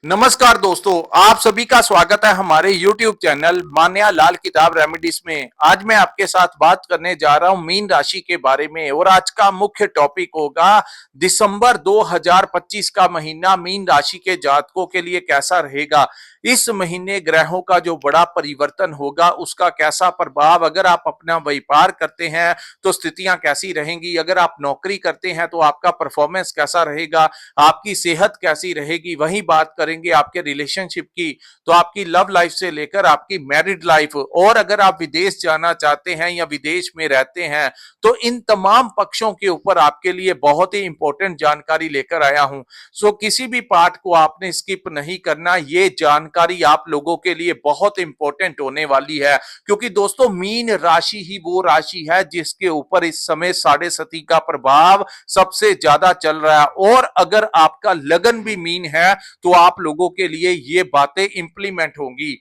नमस्कार दोस्तों, आप सभी का स्वागत है हमारे YouTube चैनल मान्या लाल किताब रेमेडीज में। आज मैं आपके साथ बात करने जा रहा हूं मीन राशि के बारे में और आज का मुख्य टॉपिक होगा दिसंबर 2025 का महीना मीन राशि के जातकों के लिए कैसा रहेगा। इस महीने ग्रहों का जो बड़ा परिवर्तन होगा उसका कैसा प्रभाव, अगर आप अपना व्यापार करते हैं तो स्थितियां कैसी रहेंगी, अगर आप नौकरी करते हैं तो आपका परफॉर्मेंस कैसा रहेगा, आपकी सेहत कैसी रहेगी। वही बात करेंगे आपके रिलेशनशिप की, तो आपकी लव लाइफ से लेकर आपकी मैरिड लाइफ, और अगर आप विदेश जाना चाहते हैं या विदेश में रहते हैं तो इन तमाम पक्षों के ऊपर आपके लिए बहुत ही इंपॉर्टेंट जानकारी लेकर आया हूं। सो किसी भी पार्ट को आपने स्किप नहीं करना, ये जानकारी आप लोगों के लिए बहुत इंपॉर्टेंट होने वाली है, क्योंकि दोस्तों मीन राशि ही वो राशि है जिसके ऊपर इस समय साढ़े सती का प्रभाव सबसे ज्यादा चल रहा है। और अगर आपका लगन भी मीन है तो आप लोगों के लिए ये बातें इंप्लीमेंट होंगी।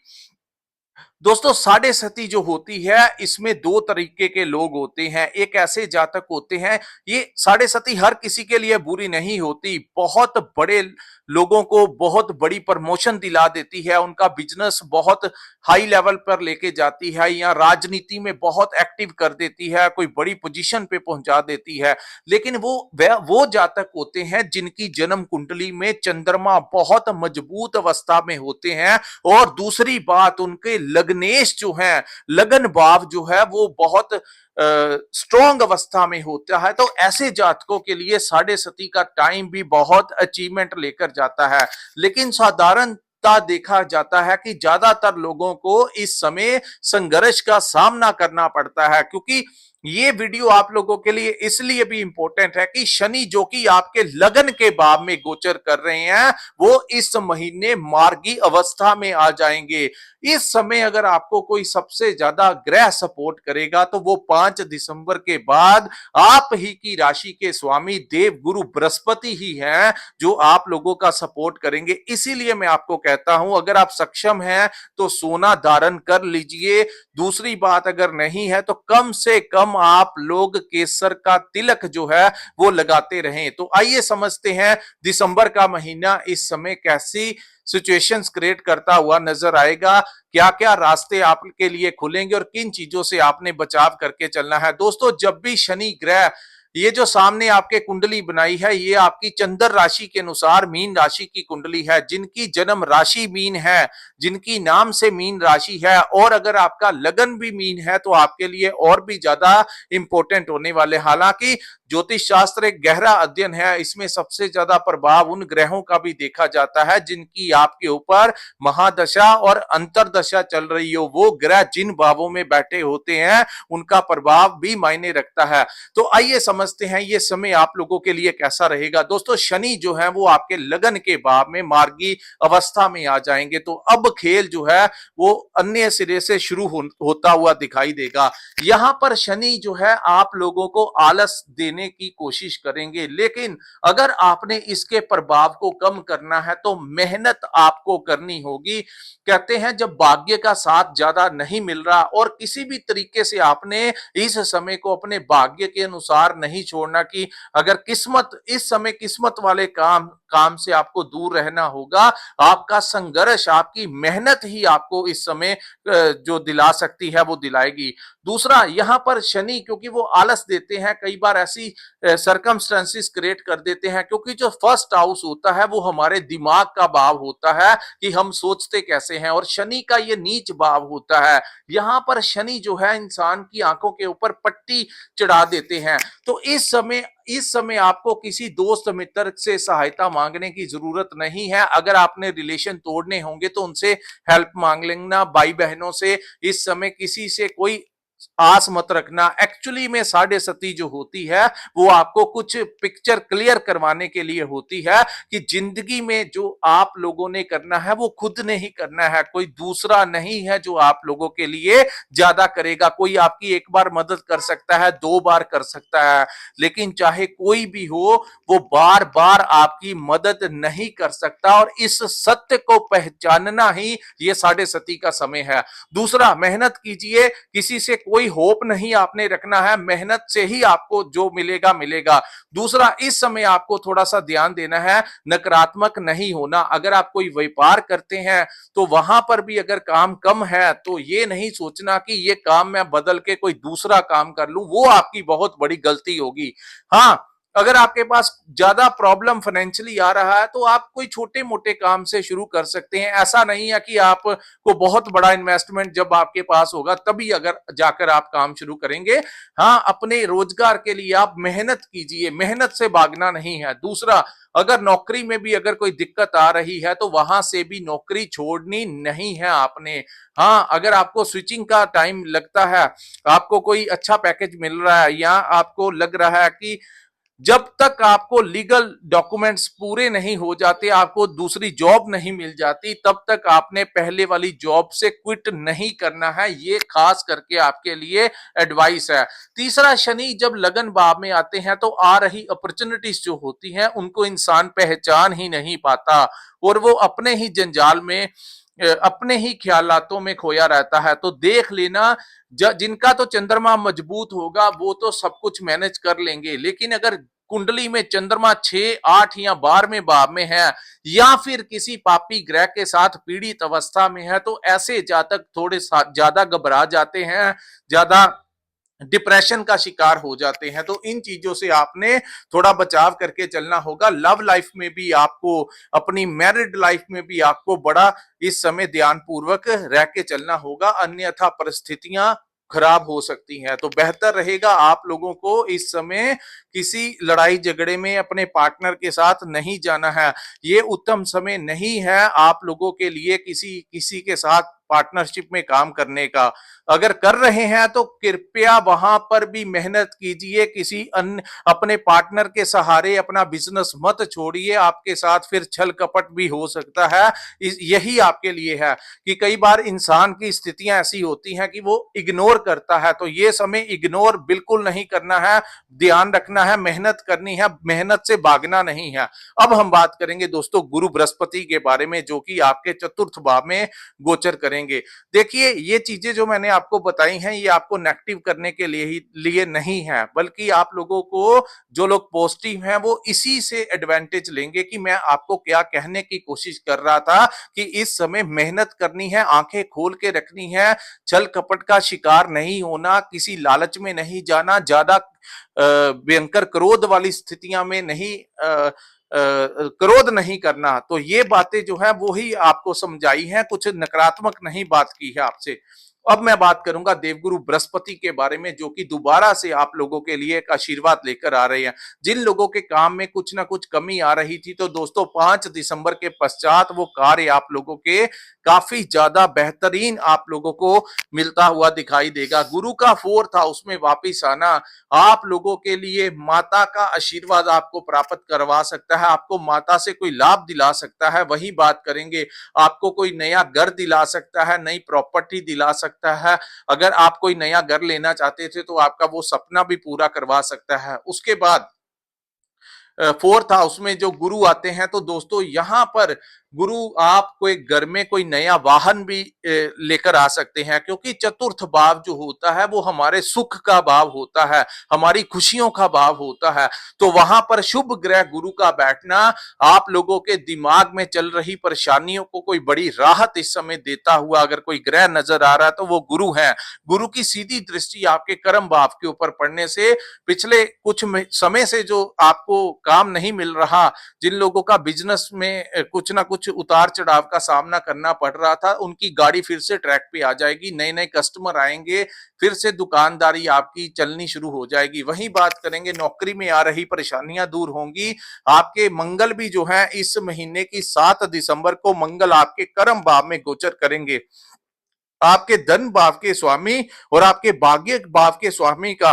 दोस्तों साढ़े सती जो होती है इसमें दो तरीके के लोग होते हैं। एक ऐसे जातक होते हैं, ये साढ़े सती हर किसी के लिए बुरी नहीं होती, बहुत बड़े लोगों को बहुत बड़ी प्रमोशन दिला देती है, उनका बिजनेस बहुत हाई लेवल पर लेके जाती है या राजनीति में बहुत एक्टिव कर देती है, कोई बड़ी पोजीशन पे पहुंचा देती है। लेकिन वो जातक होते हैं जिनकी जन्म कुंडली में चंद्रमा बहुत मजबूत अवस्था में होते हैं, और दूसरी बात उनके लग्नेश जो है, लगन भाव जो है वो बहुत स्ट्रॉन्ग अवस्था में होता है। तो ऐसे जातकों के लिए साढ़े सती का टाइम भी बहुत अचीवमेंट लेकर जाता है। लेकिन साधारणता देखा जाता है कि ज्यादातर लोगों को इस समय संघर्ष का सामना करना पड़ता है, क्योंकि ये वीडियो आप लोगों के लिए इसलिए भी इंपॉर्टेंट है कि शनि जो कि आपके लगन के भाव में गोचर कर रहे हैं वो इस महीने मार्गी अवस्था में आ जाएंगे। इस समय अगर आपको कोई सबसे ज्यादा ग्रह सपोर्ट करेगा तो वो 5 दिसंबर के बाद आप ही की राशि के स्वामी देव गुरु बृहस्पति ही हैं जो आप लोगों का सपोर्ट करेंगे। इसीलिए मैं आपको कहता हूं अगर आप सक्षम हैं तो सोना धारण कर लीजिए। दूसरी बात अगर नहीं है तो कम से कम आप लोग केसर का तिलक जो है वो लगाते रहें। तो आइए समझते हैं दिसंबर का महीना इस समय कैसी सिचुएशंस क्रिएट करता हुआ नजर आएगा, क्या क्या रास्ते आपके लिए खुलेंगे और किन चीजों से आपने बचाव करके चलना है। दोस्तों जब भी शनि ग्रह, ये जो सामने आपके कुंडली बनाई है ये आपकी चंद्र राशि के अनुसार मीन राशि की कुंडली है, जिनकी जन्म राशि मीन है, जिनकी नाम से मीन राशि है, और अगर आपका लगन भी मीन है तो आपके लिए और भी ज्यादा इंपॉर्टेंट होने वाले। हालांकि ज्योतिष शास्त्र एक गहरा अध्ययन है, इसमें सबसे ज्यादा प्रभाव उन ग्रहों का भी देखा जाता है जिनकी आपके ऊपर महादशा और अंतरदशा चल रही हो। वो ग्रह जिन भावों में बैठे होते हैं उनका प्रभाव भी मायने रखता है। तो आइए समझते हैं ये समय आप लोगों के लिए कैसा रहेगा। दोस्तों शनि जो है वो आपके लगन के भाव में मार्गी अवस्था में आ जाएंगे, तो अब खेल जो है वो अन्य सिरे से शुरू होता हुआ दिखाई देगा। यहां पर शनि जो है आप लोगों को आलस देने की कोशिश करेंगे, लेकिन अगर आपने इसके प्रभाव को कम करना है तो मेहनत आपको करनी होगी। कहते हैं जब भाग्य का साथ ज्यादा नहीं मिल रहा और किसी भी तरीके से आपने इस समय को अपने भाग्य के अनुसार नहीं छोड़ना, कि अगर किस्मत इस समय किस्मत वाले काम से आपको दूर रहना होगा, आपका संघर्ष आपकी मेहनत ही आपको इस समय जो दिला सकती है वो दिलाएगी। दूसरा यहां पर शनि क्योंकि वो आलस देते हैं, कई बार ऐसी सरकमस्टेंसेस क्रिएट कर देते हैं, क्योंकि जो फर्स्ट हाउस होता है वो हमारे दिमाग का भाव होता है कि हम सोचते कैसे हैं, और शनि का ये नीच भाव होता है। यहां पर शनि जो है इंसान की आंखों के ऊपर पट्टी चढ़ा देते हैं। तो इस समय आपको किसी दोस्त मित्र से सहायता मांगने की जरूरत नहीं है। अगर आपने रिलेशन तोड़ने होंगे तो उनसे हेल्प मांग लेना, भाई बहनों से। इस समय किसी से कोई आस मत रखना। एक्चुअली में साढ़े सती जो होती है वो आपको कुछ पिक्चर क्लियर करवाने के लिए होती है कि जिंदगी में जो आप लोगों ने करना है वो खुद ने ही करना है, कोई दूसरा नहीं है जो आप लोगों के लिए ज्यादा करेगा। कोई आपकी एक बार मदद कर सकता है, 2 बार कर सकता है, लेकिन चाहे कोई भी हो वो बार बार आपकी मदद नहीं कर सकता, और इस सत्य को पहचानना ही ये साढ़े सती का समय है। दूसरा, मेहनत कीजिए, किसी से कोई होप नहीं आपने रखना है, मेहनत से ही आपको जो मिलेगा मिलेगा। दूसरा, इस समय आपको थोड़ा सा ध्यान देना है, नकारात्मक नहीं होना। अगर आप कोई व्यापार करते हैं तो वहां पर भी अगर काम कम है तो ये नहीं सोचना कि ये काम मैं बदल के कोई दूसरा काम कर लूं, वो आपकी बहुत बड़ी गलती होगी। हाँ, अगर आपके पास ज्यादा प्रॉब्लम फाइनेंशियली आ रहा है तो आप कोई छोटे मोटे काम से शुरू कर सकते हैं। ऐसा नहीं है कि आपको बहुत बड़ा इन्वेस्टमेंट जब आपके पास होगा तभी अगर जाकर आप काम शुरू करेंगे। हाँ, अपने रोजगार के लिए आप मेहनत कीजिए, मेहनत से भागना नहीं है। दूसरा, अगर नौकरी में भी अगर कोई दिक्कत आ रही है तो वहां से भी नौकरी छोड़नी नहीं है आपने। हाँ, अगर आपको स्विचिंग का टाइम लगता है, आपको कोई अच्छा पैकेज मिल रहा है या आपको लग रहा है कि जब तक आपको लीगल डॉक्यूमेंट्स पूरे नहीं हो जाते, आपको दूसरी जॉब नहीं मिल जाती, तब तक आपने पहले वाली जॉब से क्विट नहीं करना है। ये खास करके आपके लिए एडवाइस है। तीसरा, शनि जब लगन भाव में आते हैं तो आ रही अपॉर्चुनिटीज जो होती हैं उनको इंसान पहचान ही नहीं पाता और वो अपने ही जंजाल में अपने ही ख्यालातों में खोया रहता है। तो देख लेना, जिनका तो चंद्रमा मजबूत होगा वो तो सब कुछ मैनेज कर लेंगे, लेकिन अगर कुंडली में चंद्रमा 6, 8 या 12वें भाव में है या फिर किसी पापी ग्रह के साथ पीड़ित अवस्था में है तो ऐसे जातक थोड़े ज्यादा घबरा जाते हैं, ज्यादा डिप्रेशन का शिकार हो जाते हैं। तो इन चीजों से आपने थोड़ा बचाव करके चलना होगा। लव लाइफ में भी आपको, अपनी मैरिड लाइफ में भी आपको बड़ा इस समय ध्यान पूर्वक रह के चलना होगा, अन्यथा परिस्थितियां खराब हो सकती हैं। तो बेहतर रहेगा आप लोगों को इस समय किसी लड़ाई झगड़े में अपने पार्टनर के साथ नहीं जाना है। ये उत्तम समय नहीं है आप लोगों के लिए किसी किसी के साथ पार्टनरशिप में काम करने का। अगर कर रहे हैं तो कृपया वहां पर भी मेहनत कीजिए, किसी अन्य अपने पार्टनर के सहारे अपना बिजनेस मत छोड़िए, आपके साथ फिर छल कपट भी हो सकता है। यही आपके लिए है कि कई बार इंसान की स्थितियां ऐसी होती हैं कि वो इग्नोर करता है, तो ये समय इग्नोर बिल्कुल नहीं करना है, ध्यान रखना है, मेहनत करनी है, मेहनत से भागना नहीं है। अब हम बात करेंगे दोस्तों गुरु बृहस्पति के बारे में, जो कि आपके चतुर्थ भाव में गोचर करेंगे। देखिए, ये चीजें जो मैंने आपको बताई हैं ये आपको नेगेटिव करने के लिए नहीं है, बल्कि आप लोगों को, जो लोग पॉजिटिव हैं वो इसी से एडवांटेज लेंगे कि मैं आपको क्या कहने की कोशिश कर रहा था कि इस समय मेहनत करनी है, आंखें खोल के रखनी है, छल कपट का शिकार नहीं होना, किसी लालच में नहीं जाना, ज्यादा भयंकर क्रोध वाली स्थितियां में नहीं क्रोध नहीं करना। तो ये बातें जो है वो ही आपको समझाई हैं, कुछ नकारात्मक नहीं बात की है आपसे। अब मैं बात करूंगा देवगुरु बृहस्पति के बारे में, जो कि दोबारा से आप लोगों के लिए एक आशीर्वाद लेकर आ रहे हैं। जिन लोगों के काम में कुछ ना कुछ कमी आ रही थी तो दोस्तों 5 दिसंबर के पश्चात वो कार्य आप लोगों के काफी ज्यादा बेहतरीन आप लोगों को मिलता हुआ दिखाई देगा। गुरु का 4th हाउस में वापिस आना आप लोगों के लिए माता का आशीर्वाद आपको प्राप्त करवा सकता है, आपको माता से कोई लाभ दिला सकता है। वही बात करेंगे, आपको कोई नया घर दिला सकता है, नई प्रॉपर्टी दिला सकता है। अगर आप कोई नया घर लेना चाहते थे तो आपका वो सपना भी पूरा करवा सकता है। उसके बाद 4th हाउस में जो गुरु आते हैं तो दोस्तों यहां पर गुरु आपको एक घर में कोई नया वाहन भी लेकर आ सकते हैं, क्योंकि चतुर्थ भाव जो होता है वो हमारे सुख का भाव होता है, हमारी खुशियों का भाव होता है। तो वहां पर शुभ ग्रह गुरु का बैठना आप लोगों के दिमाग में चल रही परेशानियों को कोई बड़ी राहत इस समय देता हुआ अगर कोई ग्रह नजर आ रहा है तो वो गुरु है। गुरु की सीधी दृष्टि आपके कर्म भाव के ऊपर पड़ने से पिछले कुछ समय से जो आपको काम नहीं मिल रहा, जिन लोगों का बिजनेस में कुछ ना कुछ उतार चढ़ाव का सामना करना पड़ रहा था, उनकी गाड़ी फिर से ट्रैक पे आ जाएगी, नए नए कस्टमर आएंगे, फिर से दुकानदारी आपकी चलनी शुरू हो जाएगी। वही बात करेंगे, नौकरी में आ रही परेशानियां दूर होंगी। आपके मंगल भी जो है इस महीने की 7 दिसंबर को मंगल आपके कर्म भाव में गोचर करेंगे। आपके धन भाव के स्वामी और आपके भाग्य भाव के स्वामी का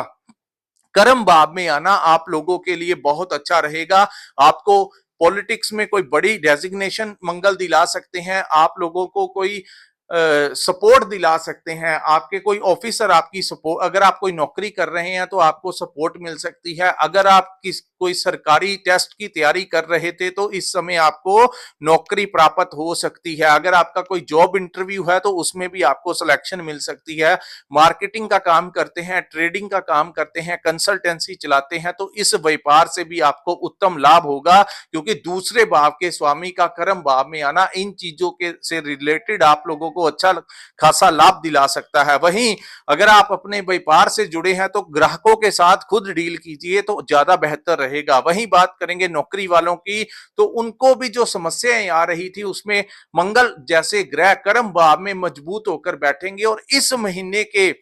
कर्म भाव में आना आप लोगों के लिए बहुत अच्छा रहेगा। आपको पॉलिटिक्स में कोई बड़ी डेजिग्नेशन मंगल दिला सकते हैं, आप लोगों को कोई सपोर्ट दिला सकते हैं। आपके कोई ऑफिसर आपकी सपोर्ट, अगर आप कोई नौकरी कर रहे हैं तो आपको सपोर्ट मिल सकती है। अगर आप कोई सरकारी टेस्ट की तैयारी कर रहे थे तो इस समय आपको नौकरी प्राप्त हो सकती है। अगर आपका कोई जॉब इंटरव्यू है तो उसमें भी आपको सिलेक्शन मिल सकती है। मार्केटिंग का काम करते हैं, ट्रेडिंग का काम करते हैं, कंसल्टेंसी चलाते हैं, तो इस व्यापार से भी आपको उत्तम लाभ होगा, क्योंकि दूसरे भाव के स्वामी का कर्म भाव में आना इन चीजों के से रिलेटेड आप लोगों को अच्छा खासा लाभ दिला सकता है। वहीं अगर आप अपने व्यापार से जुड़े हैं तो ग्राहकों के साथ खुद डील कीजिए तो ज्यादा बेहतर रहेगा। वहीं बात करेंगे नौकरी वालों की, तो उनको भी जो समस्याएं आ रही थी उसमें मंगल जैसे ग्रह कर्म भाव में मजबूत होकर बैठेंगे, और इस महीने के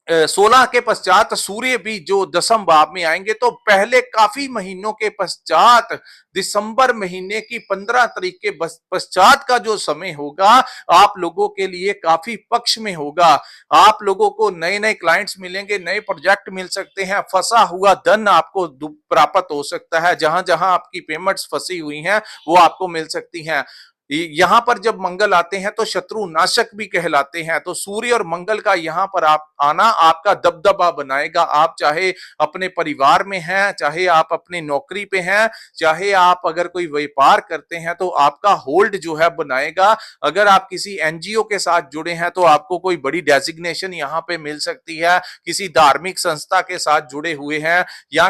16 के पश्चात सूर्य भी जो दसम भाव में आएंगे, तो पहले काफी महीनों के पश्चात दिसंबर महीने की 15 तारीख के पश्चात का जो समय होगा आप लोगों के लिए काफी पक्ष में होगा। आप लोगों को नए नए क्लाइंट्स मिलेंगे, नए प्रोजेक्ट मिल सकते हैं, फंसा हुआ धन आपको प्राप्त हो सकता है। जहां जहां आपकी पेमेंट्स फंसी हुई हैं वो आपको मिल सकती हैं। यहां पर जब मंगल आते हैं तो शत्रु नाशक भी कहलाते हैं, तो सूर्य और मंगल का यहां पर आप आना आपका दबदबा बनाएगा। आप चाहे अपने परिवार में हैं, चाहे आप अपनी नौकरी पे हैं, चाहे आप अगर कोई व्यापार करते हैं तो आपका होल्ड जो है बनाएगा। अगर आप किसी एनजीओ के साथ जुड़े हैं तो आपको कोई बड़ी डेजिग्नेशन यहां पे मिल सकती है। किसी धार्मिक संस्था के साथ जुड़े हुए हैं या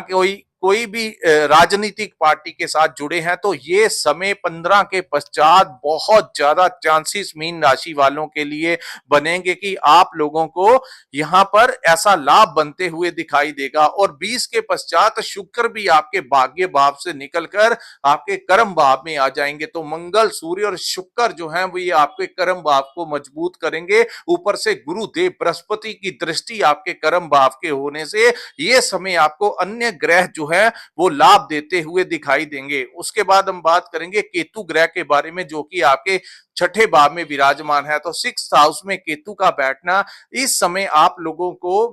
कोई भी राजनीतिक पार्टी के साथ जुड़े हैं तो ये समय 15 के पश्चात बहुत ज्यादा चांसेस मीन राशि वालों के लिए बनेंगे कि आप लोगों को यहां पर ऐसा लाभ बनते हुए दिखाई देगा। और 20 के पश्चात शुक्र भी आपके भाग्य भाव से निकलकर आपके कर्म भाव में आ जाएंगे। तो मंगल, सूर्य और शुक्र जो है वो ये आपके कर्म भाव को मजबूत करेंगे। ऊपर से गुरुदेव बृहस्पति की दृष्टि आपके कर्म भाव के होने से ये समय आपको अन्य ग्रह जो है वो लाभ देते हुए दिखाई देंगे। उसके बाद हम बात करेंगे केतु ग्रह के बारे में, जो कि आपके छठे भाव में विराजमान है। तो 6th हाउस में केतु का बैठना इस समय आप लोगों को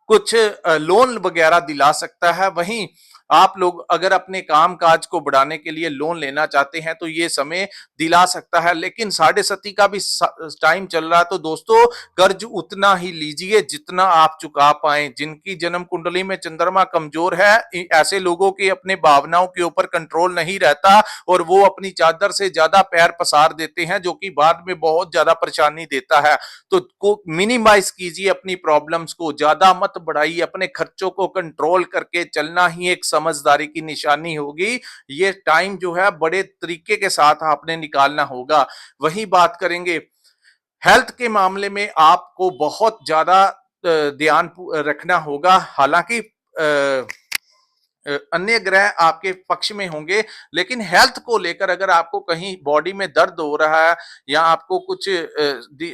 कुछ लोन वगैरह दिला सकता है। वहीं आप लोग अगर अपने काम काज को बढ़ाने के लिए लोन लेना चाहते हैं तो ये समय दिला सकता है। लेकिन साढ़े सती का भी टाइम चल रहा है, तो दोस्तों कर्ज उतना ही लीजिए जितना आप चुका पाए। जिनकी जन्म कुंडली में चंद्रमा कमजोर है, ऐसे लोगों के अपने भावनाओं के ऊपर कंट्रोल नहीं रहता और वो अपनी चादर से ज्यादा पैर पसार देते हैं, जो कि बाद में बहुत ज्यादा परेशानी देता है। तो मिनिमाइज कीजिए अपनी प्रॉब्लम्स को, ज्यादा मत बढ़ाइए, अपने खर्चों को कंट्रोल करके चलना ही एक समझदारी की निशानी होगी। ये टाइम जो है बड़े तरीके के साथ आपने निकालना होगा। वही बात करेंगे हेल्थ के मामले में, आपको बहुत ज्यादा ध्यान रखना होगा। हालांकि अन्य ग्रह आपके पक्ष में होंगे, लेकिन हेल्थ को लेकर अगर आपको कहीं बॉडी में दर्द हो रहा है या आपको कुछ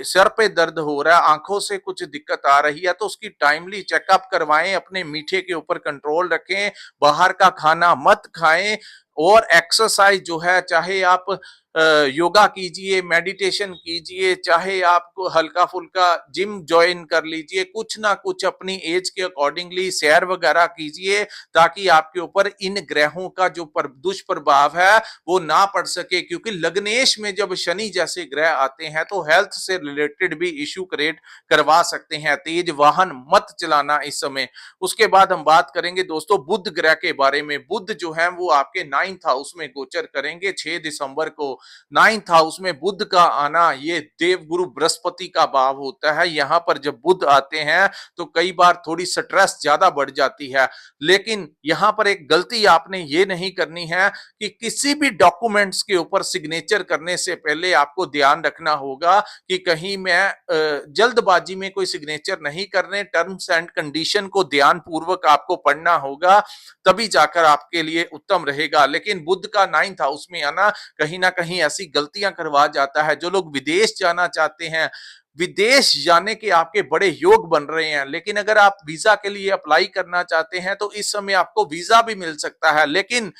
सर पे दर्द हो रहा है, आंखों से कुछ दिक्कत आ रही है, तो उसकी टाइमली चेकअप करवाएं। अपने मीठे के ऊपर कंट्रोल रखें, बाहर का खाना मत खाएं, और एक्सरसाइज जो है, चाहे आप योगा कीजिए, मेडिटेशन कीजिए, चाहे आपको हल्का फुल्का जिम ज्वाइन कर लीजिए, कुछ ना कुछ अपनी एज के अकॉर्डिंगली सैर वगैरह कीजिए, ताकि आपके ऊपर इन ग्रहों का जो दुष्प्रभाव है वो ना पड़ सके। क्योंकि लग्नेश में जब शनि जैसे ग्रह आते हैं तो हेल्थ से रिलेटेड भी इश्यू क्रिएट करवा सकते हैं। तेज वाहन मत चलाना इस समय। उसके बाद हम बात करेंगे दोस्तों बुध ग्रह के बारे में। बुध जो है वो आपके 9th हाउस में गोचर करेंगे 6 दिसंबर को। 9th हाउस में बुध का आना ये देवगुरु बृहस्पति का भाव होता है। यहां पर जब बुध आते हैं तो कई बार थोड़ी स्ट्रेस ज्यादा बढ़ जाती है। लेकिन यहां पर एक गलती आपने ये नहीं करनी है कि किसी भी डॉक्यूमेंट्स के ऊपर सिग्नेचर करने से पहले आपको ध्यान रखना होगा कि कहीं मैं जल्दबाजी में कोई सिग्नेचर नहीं करने। टर्म्स एंड कंडीशन को ध्यान पूर्वक आपको पढ़ना होगा, तभी जाकर आपके लिए उत्तम रहेगा। लेकिन बुध का 9th हाउस में आना कहीं ना कहीं ऐसी गलतियां करवा जाता है। जो लोग विदेश जाना चाहते हैं, विदेश जाने के आपके बड़े योग बन रहे हैं, लेकिन अगर आप वीजा के लिए अप्लाई करना चाहते हैं तो इस समय आपको वीजा भी मिल सकता है। लेकिन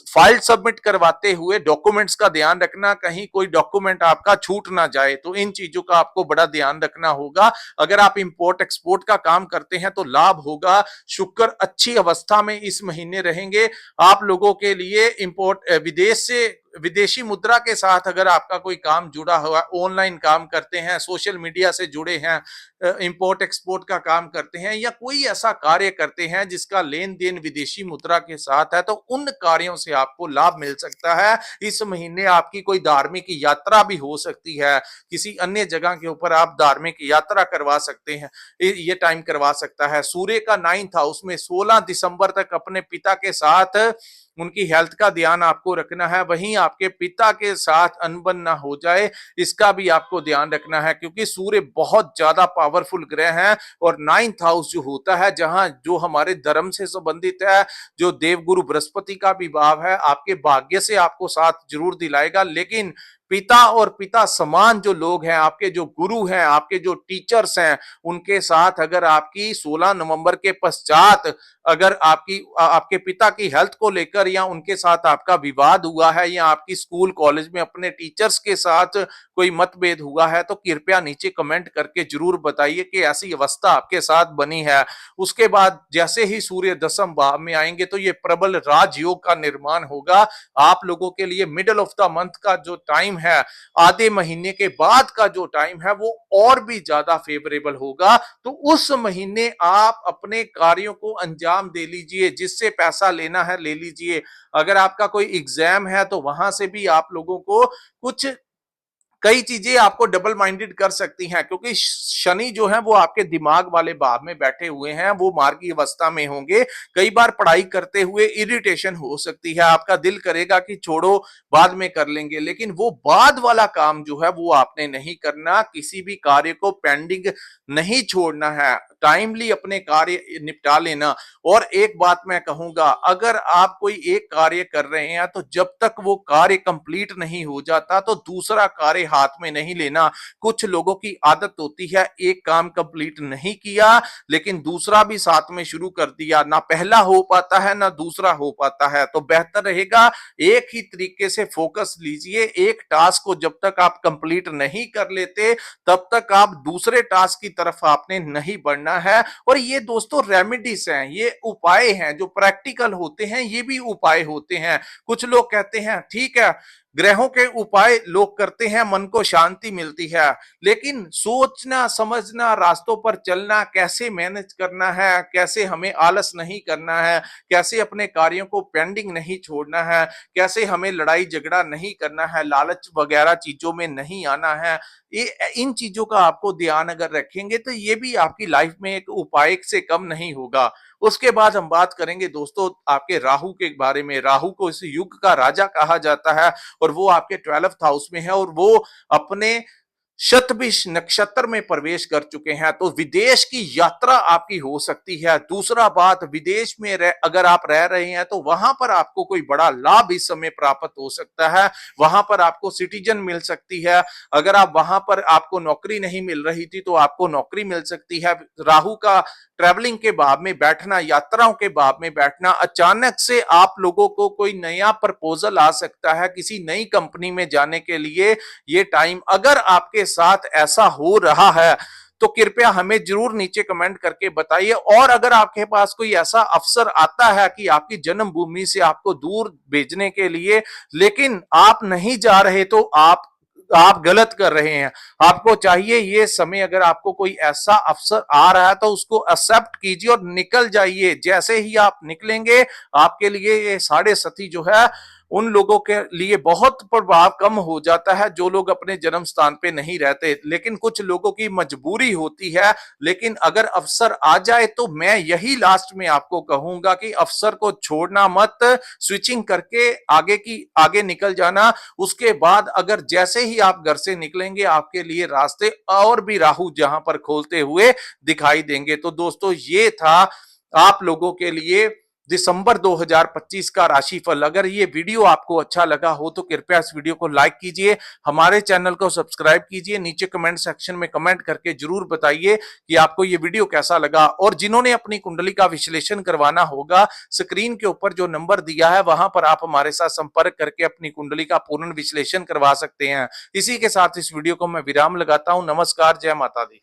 फाइल सबमिट करवाते हुए डॉक्यूमेंट्स का ध्यान रखना, कहीं कोई डॉक्यूमेंट आपका छूट ना जाए। तो इन चीजों का आपको बड़ा ध्यान रखना होगा। अगर आप इंपोर्ट एक्सपोर्ट का काम करते हैं तो लाभ होगा। शुक्र अच्छी अवस्था में इस महीने रहेंगे। आप लोगों के लिए इंपोर्ट विदेश से विदेशी मुद्रा के साथ अगर आपका कोई काम जुड़ा हुआ, ऑनलाइन काम करते हैं, सोशल मीडिया से जुड़े हैं, इंपोर्ट एक्सपोर्ट का काम करते हैं या कोई ऐसा कार्य करते हैं जिसका लेन देन विदेशी मुद्रा के साथ है, तो उन कार्यों से आपको लाभ मिल सकता है। इस महीने आपकी कोई धार्मिक यात्रा भी हो सकती है, किसी अन्य जगह के ऊपर आप धार्मिक यात्रा करवा सकते हैं, ये टाइम करवा सकता है। सूर्य का 9th हाउस में 16 दिसंबर तक अपने पिता के साथ उनकी हेल्थ का ध्यान आपको रखना है, वहीं आपके पिता के साथ अनबन ना हो जाए, इसका भी आपको ध्यान रखना है, क्योंकि सूर्य बहुत ज्यादा पावरफुल ग्रह है। और 9th हाउस जो होता है, जहां जो हमारे धर्म से संबंधित है, जो देवगुरु बृहस्पति का भी भाव है, आपके भाग्य से आपको साथ जरूर दिलाएगा। लेकिन पिता और पिता समान जो लोग हैं, आपके जो गुरु हैं, आपके जो टीचर्स हैं, उनके साथ अगर आपकी 16 नवंबर के पश्चात अगर आपके पिता की हेल्थ को लेकर या उनके साथ आपका विवाद हुआ है, या आपकी स्कूल कॉलेज में अपने टीचर्स के साथ कोई मतभेद हुआ है, तो कृपया नीचे कमेंट करके जरूर बताइए कि ऐसी अवस्था आपके साथ बनी है। उसके बाद जैसे ही सूर्य 10th भाव में आएंगे तो ये प्रबल राजयोग का निर्माण होगा आप लोगों के लिए। मिडल ऑफ द मंथ का जो टाइम है, आधे महीने के बाद का जो टाइम है, वो और भी ज्यादा फेवरेबल होगा। तो उस महीने आप अपने कार्यों को अंजाम दे लीजिए, जिससे पैसा लेना है ले लीजिए। अगर आपका कोई एग्जाम है तो वहां से भी आप लोगों को कुछ कई चीजें आपको डबल माइंडेड कर सकती हैं, क्योंकि शनि जो है वो आपके दिमाग वाले भाव में बैठे हुए हैं, वो मार्गी अवस्था में होंगे। कई बार पढ़ाई करते हुए इरिटेशन हो सकती है, आपका दिल करेगा कि छोड़ो बाद में कर लेंगे, लेकिन वो बाद वाला काम जो है वो आपने नहीं करना। किसी भी कार्य को पेंडिंग नहीं छोड़ना है, टाइमली अपने कार्य निपटा लेना। और एक बात मैं कहूंगा, अगर आप कोई एक कार्य कर रहे हैं तो जब तक वो कार्य कंप्लीट नहीं हो जाता तो दूसरा कार्य हाथ में नहीं लेना। कुछ लोगों की आदत होती है, एक काम कंप्लीट नहीं किया लेकिन दूसरा भी साथ में शुरू कर दिया, ना पहला हो पाता है ना दूसरा हो पाता है। तो बेहतर रहेगा एक ही तरीके से फोकस लीजिए। एक टास्क को जब तक आप कंप्लीट नहीं कर लेते तब तक आप दूसरे टास्क की तरफ आपने नहीं बढ़ना है। और ये दोस्तों रेमेडीज हैं, ये उपाय हैं जो प्रैक्टिकल होते हैं, ये भी उपाय होते हैं। कुछ लोग कहते हैं ठीक है, ग्रहों के उपाय लोग करते हैं, मन को शांति मिलती है, लेकिन सोचना समझना, रास्तों पर चलना, कैसे मैनेज करना है, कैसे हमें आलस नहीं करना है, कैसे अपने कार्यों को पेंडिंग नहीं छोड़ना है, कैसे हमें लड़ाई झगड़ा नहीं करना है, लालच वगैरह चीजों में नहीं आना है, ये इन चीजों का आपको ध्यान अगर रखेंगे तो ये भी आपकी लाइफ में एक उपाय से कम नहीं होगा। उसके बाद हम बात करेंगे दोस्तों आपके राहु के बारे में। राहु को इस युग का राजा कहा जाता है और वो आपके 12th हाउस में है, और वो अपने शतभिष नक्षत्र में प्रवेश कर चुके हैं। तो विदेश की यात्रा आपकी हो सकती है। दूसरा बात, विदेश में अगर आप रह रहे हैं तो वहां पर आपको कोई बड़ा लाभ इस समय प्राप्त हो सकता है, वहां पर आपको सिटीजन मिल सकती है। अगर आप वहां पर आपको नौकरी नहीं मिल रही थी तो आपको नौकरी मिल सकती है। राहु का ट्रैवलिंग के भाव में बैठना, यात्राओं के भाव में बैठना, अचानक से आप लोगों को कोई नया प्रपोजल आ सकता है किसी नई कंपनी में जाने के लिए। ये टाइम अगर आपके साथ ऐसा हो रहा है तो कृपया हमें जरूर नीचे कमेंट करके बताइए। और अगर आपके पास कोई ऐसा अवसर आता है कि आपकी जन्मभूमि से आपको दूर भेजने के लिए, लेकिन आप नहीं जा रहे, तो आप गलत कर रहे हैं। आपको चाहिए ये समय, अगर आपको कोई ऐसा अवसर आ रहा है तो उसको एक्सेप्ट कीजिए और निकल जाइए। जैसे ही आप निकलेंगे आपके लिए ये 6.5 जो है उन लोगों के लिए बहुत प्रभाव कम हो जाता है जो लोग अपने जन्म स्थान पे नहीं रहते। लेकिन कुछ लोगों की मजबूरी होती है। लेकिन अगर अवसर आ जाए तो मैं यही लास्ट में आपको कहूंगा कि अवसर को छोड़ना मत, स्विचिंग करके आगे निकल जाना। उसके बाद अगर जैसे ही आप घर से निकलेंगे आपके लिए रास्ते और भी राहु जहां पर खोलते हुए दिखाई देंगे। तो दोस्तों ये था आप लोगों के लिए दिसंबर 2025 का राशिफल। अगर ये वीडियो आपको अच्छा लगा हो तो कृपया इस वीडियो को लाइक कीजिए, हमारे चैनल को सब्सक्राइब कीजिए, नीचे कमेंट सेक्शन में कमेंट करके जरूर बताइए कि आपको ये वीडियो कैसा लगा। और जिन्होंने अपनी कुंडली का विश्लेषण करवाना होगा, स्क्रीन के ऊपर जो नंबर दिया है वहां पर आप हमारे साथ संपर्क करके अपनी कुंडली का पूर्ण विश्लेषण करवा सकते हैं। इसी के साथ इस वीडियो को मैं विराम लगाता हूं। नमस्कार, जय माता दी।